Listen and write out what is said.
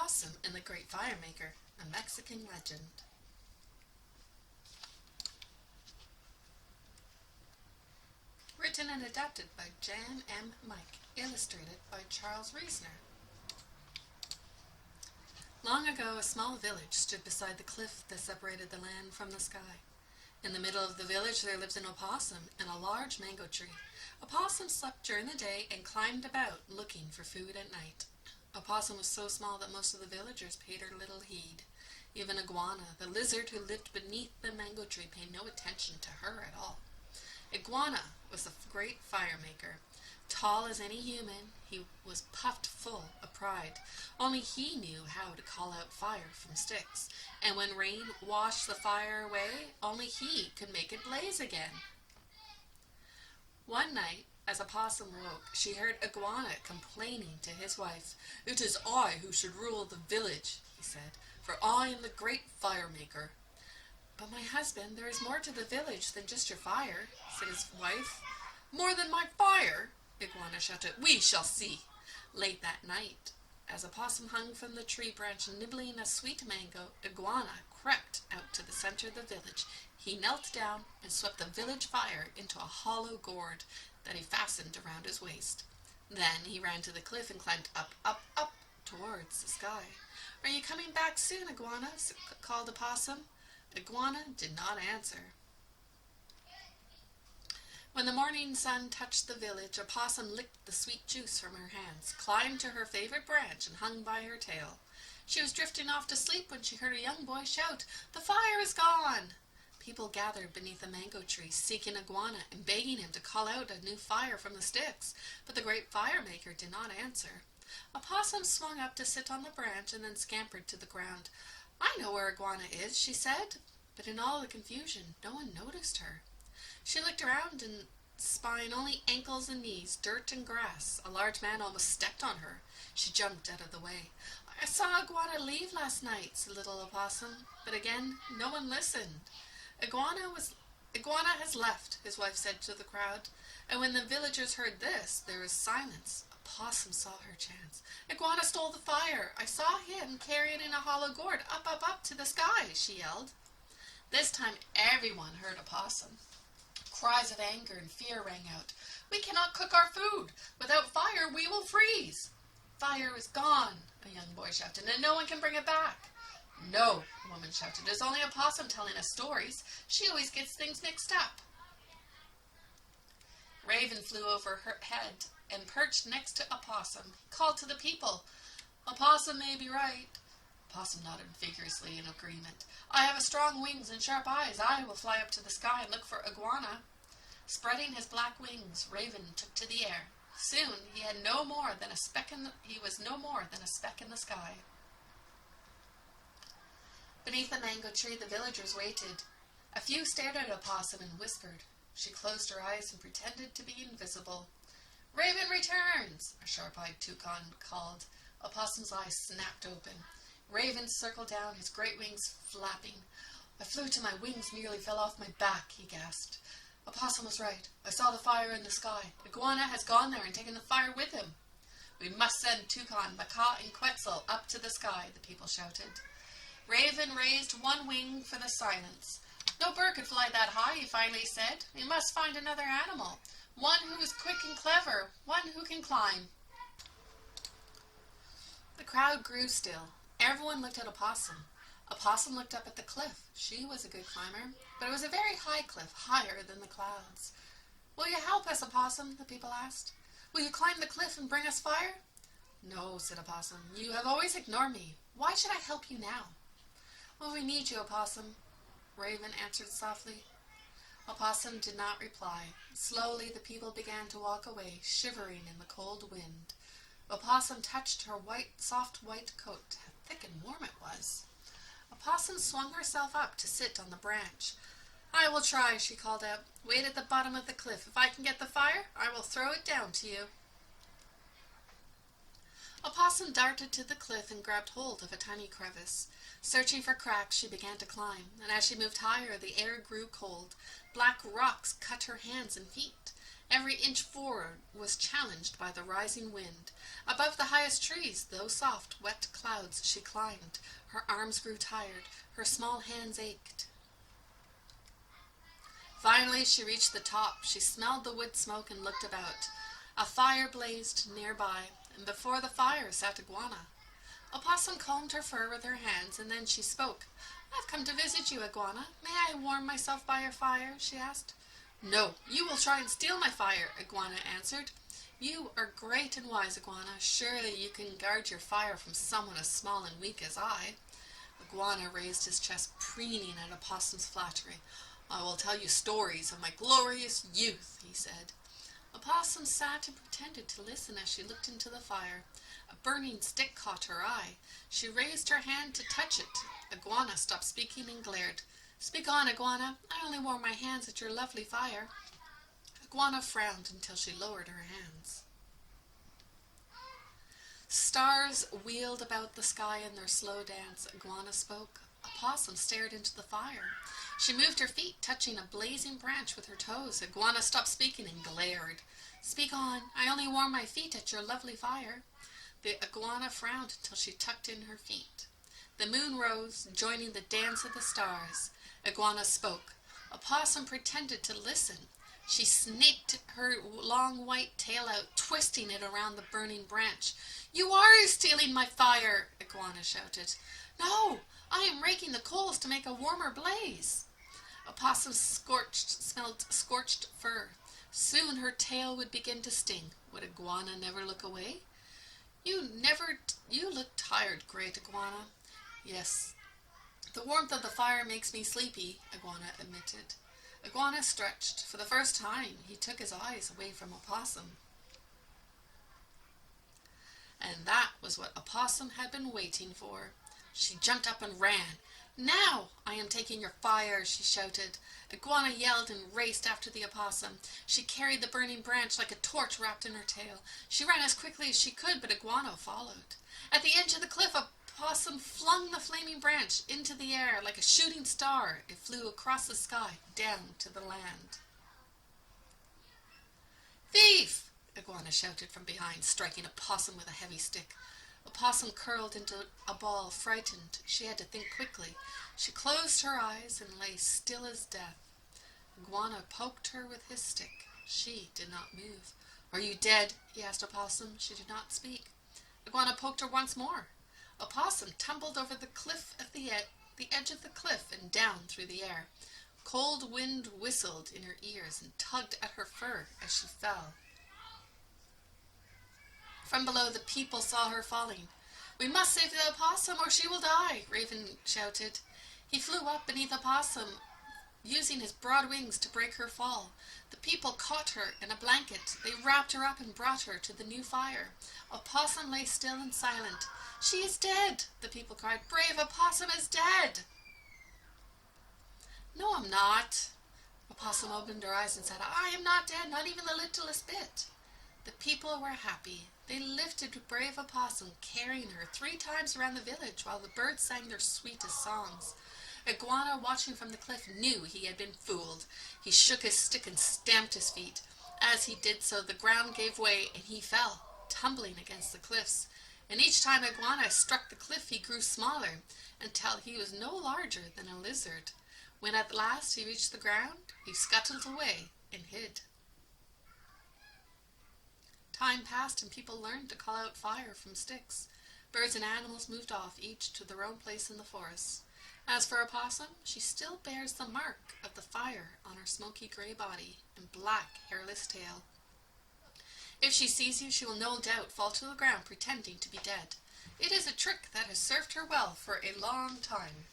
Opossum and the Great Firemaker, a Mexican legend. Written and adapted by Jan M. Mike, illustrated by Charles Reisner. Long ago, a small village stood beside the cliff that separated the land from the sky. In the middle of the village there lived an opossum and a large mango tree. Opossum slept during the day and climbed about looking for food at night. Opossum was so small that most of the villagers paid her little heed. Even Iguana, the lizard who lived beneath the mango tree, paid no attention to her at all. Iguana was the great firemaker. Tall as any human, he was puffed full of pride. Only he knew how to call out fire from sticks, and when rain washed the fire away, only he could make it blaze again. One night, as Opossum woke, she heard Iguana complaining to his wife. "It is I who should rule the village," he said, "for I am the great firemaker." "But my husband, there is more to the village than just your fire," said his wife. "More than my fire?" Iguana shouted. "We shall see." Late that night, as Opossum hung from the tree branch nibbling a sweet mango, Iguana crept out to the center of the village. He knelt down and swept the village fire into a hollow gourd that he fastened around his waist. Then he ran to the cliff and climbed up, up, up towards the sky. "Are you coming back soon, Iguana?" called Opossum. Iguana did not answer. When the morning sun touched the village, Opossum licked the sweet juice from her hands, climbed to her favorite branch, and hung by her tail. She was drifting off to sleep when she heard a young boy shout, "The fire is gone!" People gathered beneath the mango tree, seeking Iguana and begging him to call out a new fire from the sticks, but the great firemaker did not answer. Opossum swung up to sit on the branch and then scampered to the ground. "I know where Iguana is," she said, but in all the confusion no one noticed her. She looked around and spying only ankles and knees, dirt and grass. A large man almost stepped on her. She jumped out of the way. "I saw Iguana leave last night," said little Opossum, but again no one listened. Iguana has left," his wife said to the crowd, and when the villagers heard this, there was silence. Opossum saw her chance. "Iguana stole the fire. I saw him carry it in a hollow gourd up, up, up to the sky," she yelled. This time everyone heard Opossum. Cries of anger and fear rang out. "We cannot cook our food. Without fire we will freeze." "Fire is gone," a young boy shouted, "and no one can bring it back." "No," a woman shouted, "it's only Opossum telling us stories. She always gets things mixed up." Raven flew over her head and perched next to Opossum. He called to the people. "Opossum may be right." Opossum nodded vigorously in agreement. "I have strong wings and sharp eyes. I will fly up to the sky and look for Iguana." Spreading his black wings, Raven took to the air. Soon he was no more than a speck in the sky. Beneath the mango tree, the villagers waited. A few stared at Opossum and whispered. She closed her eyes and pretended to be invisible. "Raven returns!" a sharp-eyed toucan called. Opossum's eyes snapped open. Raven circled down, his great wings flapping. "I flew till my wings nearly fell off my back," he gasped. "Opossum was right. I saw the fire in the sky. Iguana has gone there and taken the fire with him." "We must send Toucan, Macaw, and Quetzal up to the sky," the people shouted. Raven raised one wing for the silence. "No bird could fly that high," he finally said. "We must find another animal. One who is quick and clever. One who can climb." The crowd grew still. Everyone looked at Opossum. Opossum looked up at the cliff. She was a good climber, but it was a very high cliff, higher than the clouds. "Will you help us, Opossum?" the people asked. "Will you climb the cliff and bring us fire?" "No," said Opossum. "You have always ignored me. Why should I help you now?" "Well, we need you, Opossum," Raven answered softly. Opossum did not reply. Slowly the people began to walk away, shivering in the cold wind. Opossum touched her soft white coat. How thick and warm it was. Opossum swung herself up to sit on the branch. "I will try," she called out. "Wait at the bottom of the cliff. If I can get the fire, I will throw it down to you." Opossum darted to the cliff and grabbed hold of a tiny crevice. Searching for cracks, she began to climb, and as she moved higher, the air grew cold. Black rocks cut her hands and feet. Every inch forward was challenged by the rising wind. Above the highest trees, though soft, wet clouds, she climbed. Her arms grew tired. Her small hands ached. Finally, she reached the top. She smelled the wood smoke and looked about. A fire blazed nearby, and before the fire sat Iguana. Opossum combed her fur with her hands, and then she spoke. "I've come to visit you, Iguana. May I warm myself by your fire?" she asked. "No, you will try and steal my fire," Iguana answered. "You are great and wise, Iguana. Surely you can guard your fire from someone as small and weak as I." Iguana raised his chest, preening at Opossum's flattery. "I will tell you stories of my glorious youth," he said. Opossum sat and pretended to listen as she looked into the fire. A burning stick caught her eye. She raised her hand to touch it. Iguana stopped speaking and glared. "Speak on, Iguana. I only warm my hands at your lovely fire." Iguana frowned until she lowered her hands. Stars wheeled about the sky in their slow dance. Iguana spoke. Opossum stared into the fire. She moved her feet, touching a blazing branch with her toes. Iguana stopped speaking and glared. "Speak on. I only warm my feet at your lovely fire." The iguana frowned until she tucked in her feet. The moon rose, joining the dance of the stars. Iguana spoke. Opossum pretended to listen. She snaked her long white tail out, twisting it around the burning branch. "You are stealing my fire!" Iguana shouted. "No, I am raking the coals to make a warmer blaze." Opossum smelled scorched fur. Soon her tail would begin to sting. Would Iguana never look away? You look tired, great Iguana." "Yes, the warmth of the fire makes me sleepy," Iguana admitted. Iguana stretched. For the first time, he took his eyes away from Opossum. And that was what Opossum had been waiting for. She jumped up and ran. "Now I am taking your fire," she shouted. Iguana yelled and raced after the opossum. She carried the burning branch like a torch wrapped in her tail. She ran as quickly as she could, but Iguana followed. At the edge of the cliff, Opossum flung the flaming branch into the air like a shooting star. It flew across the sky, down to the land. "Thief!" Iguana shouted from behind, striking Opossum with a heavy stick. Opossum curled into a ball, frightened. She had to think quickly. She closed her eyes and lay still as death. Iguana poked her with his stick. She did not move. "Are you dead?" he asked Opossum. She did not speak. Iguana poked her once more. Opossum tumbled over the cliff at the edge of the cliff and down through the air. Cold wind whistled in her ears and tugged at her fur as she fell. From below, the people saw her falling. "We must save the opossum or she will die," Raven shouted. He flew up beneath Opossum, using his broad wings to break her fall. The people caught her in a blanket. They wrapped her up and brought her to the new fire. Opossum lay still and silent. "She is dead," the people cried. "Brave Opossum is dead." "No, I'm not." Opossum opened her eyes and said, "I am not dead, not even the littlest bit." The people were happy. They lifted brave Opossum, carrying her 3 times around the village while the birds sang their sweetest songs. Iguana, watching from the cliff, knew he had been fooled. He shook his stick and stamped his feet. As he did so, the ground gave way and he fell, tumbling against the cliffs. And each time Iguana struck the cliff, he grew smaller, until he was no larger than a lizard. When at last he reached the ground, he scuttled away and hid. Time passed and people learned to call out fire from sticks. Birds and animals moved off, each to their own place in the forest. As for Opossum, she still bears the mark of the fire on her smoky gray body and black hairless tail. If she sees you, she will no doubt fall to the ground pretending to be dead. It is a trick that has served her well for a long time.